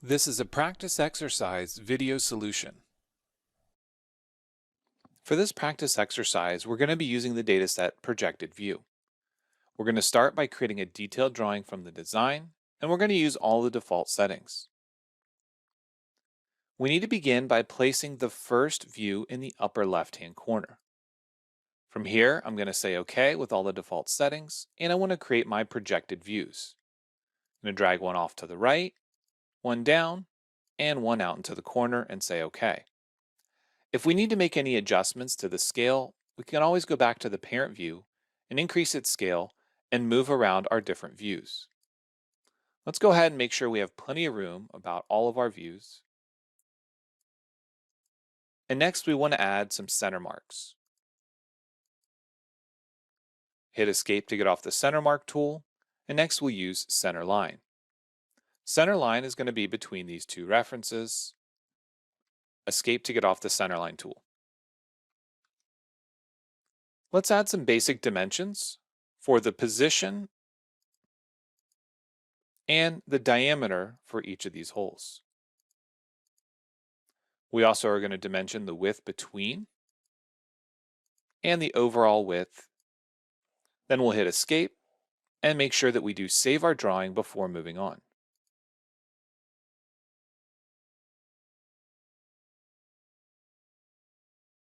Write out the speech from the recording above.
This is a practice exercise video solution. For this practice exercise, we're going to be using the dataset projected view. We're going to start by creating a detailed drawing from the design, and we're going to use all the default settings. We need to begin by placing the first view in the upper left-hand corner. From here, I'm going to say OK with all the default settings, and I want to create my projected views. I'm going to drag one off to the right, one down, and one out into the corner and say OK. If we need to make any adjustments to the scale, we can always go back to the parent view and increase its scale and move around our different views. Let's go ahead and make sure we have plenty of room about all of our views. And next we want to add some center marks. Hit Escape to get off the center mark tool, and next we'll use center line. Center line is going to be between these two references. Escape to get off the center line tool. Let's add some basic dimensions for the position and the diameter for each of these holes. We also are going to dimension the width between and the overall width. Then we'll hit Escape and make sure that we do save our drawing before moving on.